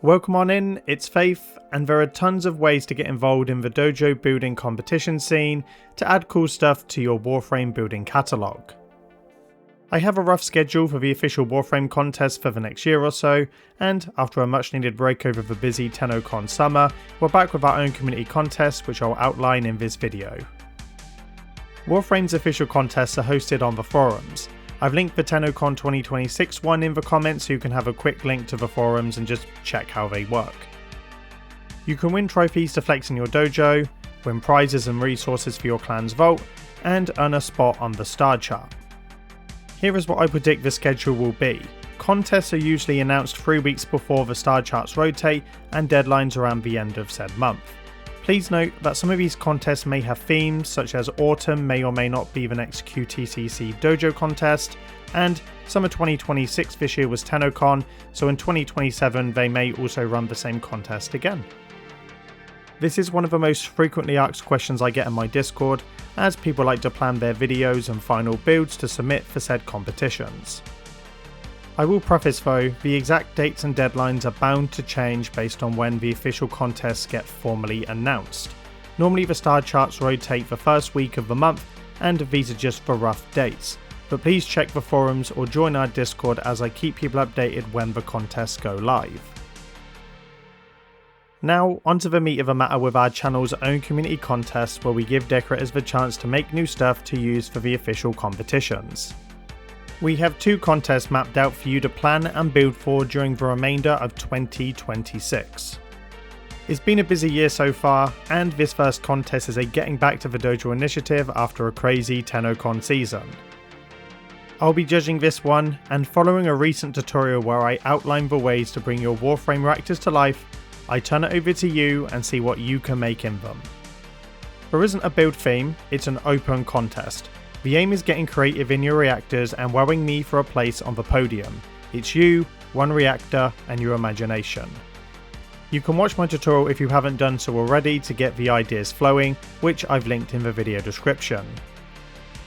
Welcome on in, it's Faith, and there are tons of ways to get involved in the Dojo building competition scene to add cool stuff to your Warframe building catalogue. I have a rough schedule for the official Warframe contest for the next year or so, and after a much needed break over the busy TennoCon summer, we're back with our own community contest which I'll outline in this video. Warframe's official contests are hosted on the forums. I've linked the TennoCon 2026 one in the comments so you can have a quick link to the forums and just check how they work. You can win trophies to flex in your dojo, win prizes and resources for your clan's vault, and earn a spot on the star chart. Here is what I predict the schedule will be. Contests are usually announced 3 weeks before the star charts rotate and deadlines around the end of said month. Please note that some of these contests may have themes, such as Autumn may or may not be the next QTCC Dojo contest, and Summer 2026 this year was TennoCon, so in 2027 they may also run the same contest again. This is one of the most frequently asked questions I get in my Discord, as people like to plan their videos and final builds to submit for said competitions. I will preface though, the exact dates and deadlines are bound to change based on when the official contests get formally announced. Normally the star charts rotate the first week of the month, and these are just for rough dates, but please check the forums or join our Discord as I keep people updated when the contests go live. Now onto the meat of the matter with our channel's own community contest, where we give decorators the chance to make new stuff to use for the official competitions. We have 2 contests mapped out for you to plan and build for during the remainder of 2026. It's been a busy year so far, and this first contest is a getting back to the dojo initiative after a crazy TennoCon season. I'll be judging this one, and following a recent tutorial where I outline the ways to bring your Warframe reactors to life, I turn it over to you and see what you can make in them. There isn't a build theme, it's an open contest. The aim is getting creative in your reactors and wowing me for a place on the podium. It's you, one reactor, and your imagination. You can watch my tutorial if you haven't done so already to get the ideas flowing, which I've linked in the video description.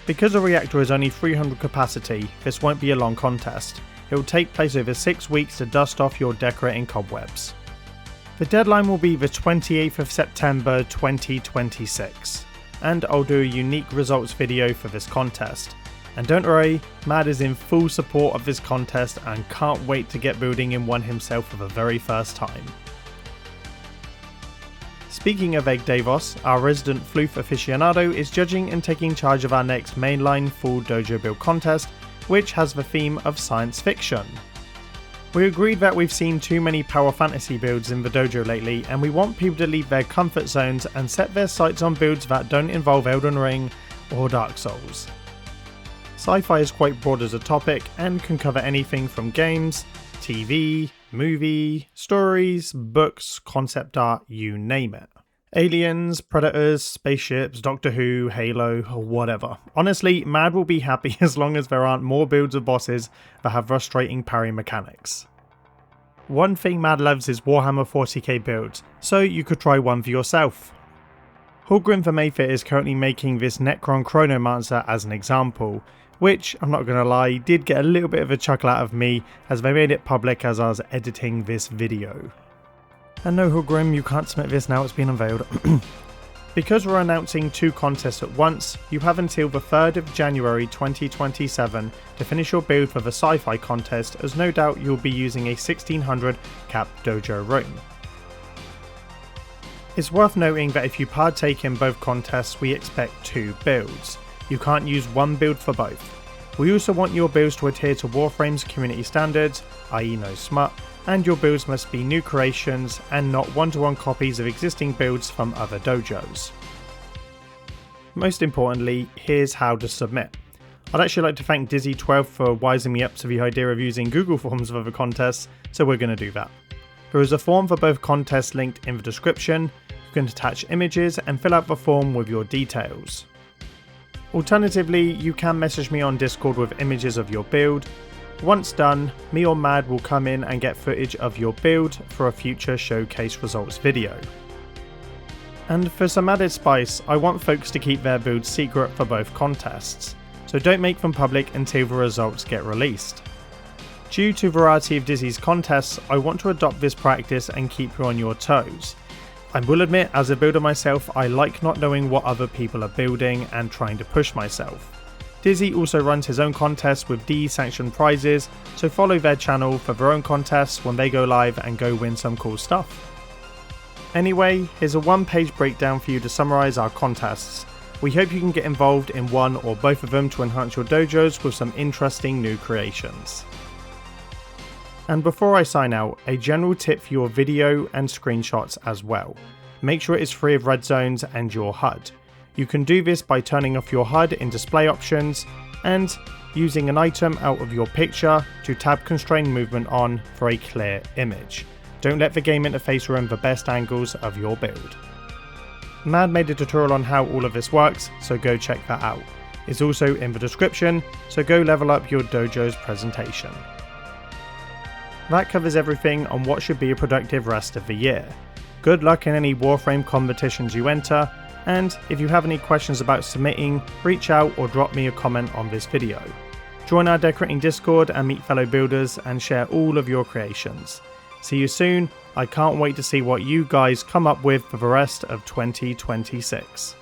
Because a reactor is only 300 capacity, this won't be a long contest. It will take place over 6 weeks to dust off your decorating cobwebs. The deadline will be the 28th of September 2026. And I'll do a unique results video for this contest. And don't worry, Mad is in full support of this contest and can't wait to get building in one himself for the very first time. Speaking of Egg Davos, our resident floof aficionado is judging and taking charge of our next mainline full dojo build contest, which has the theme of science fiction. We agreed that we've seen too many power fantasy builds in the dojo lately, and we want people to leave their comfort zones and set their sights on builds that don't involve Elden Ring or Dark Souls. Sci-Fi is quite broad as a topic and can cover anything from games, TV, movie, stories, books, concept art, you name it. Aliens, predators, spaceships, Doctor Who, Halo, or whatever. Honestly, Mad will be happy as long as there aren't more builds of bosses that have frustrating parry mechanics. One thing Mad loves is Warhammer 40k builds, so you could try one for yourself. HHallgrimH the Mayfair is currently making this Necron Chronomancer as an example, which, I'm not gonna lie, did get a little bit of a chuckle out of me as they made it public as I was editing this video. And no HHallgrimH, you can't submit this now, it's been unveiled. Because we're announcing 2 contests at once, you have until the 3rd of January 2027 to finish your build for the Sci-Fi contest, as no doubt you'll be using a 1600 cap dojo room. It's worth noting that if you partake in both contests, we expect 2 builds. You can't use one build for both. We also want your builds to adhere to Warframe's community standards, i.e. no smut, and your builds must be new creations and not one-to-one copies of existing builds from other dojos. Most importantly, here's how to submit. I'd actually like to thank Dizzy12 for wising me up to the idea of using Google Forms for the contests, so we're going to do that. There is a form for both contests linked in the description. You can attach images and fill out the form with your details. Alternatively, you can message me on Discord with images of your build. Once done, me or Mad will come in and get footage of your build for a future showcase results video. And for some added spice, I want folks to keep their builds secret for both contests, so don't make them public until the results get released. Due to variety of Dizzy's contests, I want to adopt this practice and keep you on your toes. I will admit, as a builder myself, I like not knowing what other people are building and trying to push myself. Dizzy also runs his own contests with DE-sanctioned prizes, so follow their channel for their own contests when they go live and go win some cool stuff. Anyway, here's a one-page breakdown for you to summarise our contests. We hope you can get involved in one or both of them to enhance your dojos with some interesting new creations. And before I sign out, a general tip for your video and screenshots as well. Make sure it is free of red zones and your HUD. You can do this by turning off your HUD in display options and using an item out of your picture to tab constrain movement on for a clear image. Don't let the game interface ruin the best angles of your build. Mad made a tutorial on how all of this works, so go check that out. It's also in the description, so go level up your dojo's presentation. That covers everything on what should be a productive rest of the year. Good luck in any Warframe competitions you enter, and if you have any questions about submitting, reach out or drop me a comment on this video. Join our decorating Discord and meet fellow builders and share all of your creations. See you soon, I can't wait to see what you guys come up with for the rest of 2026.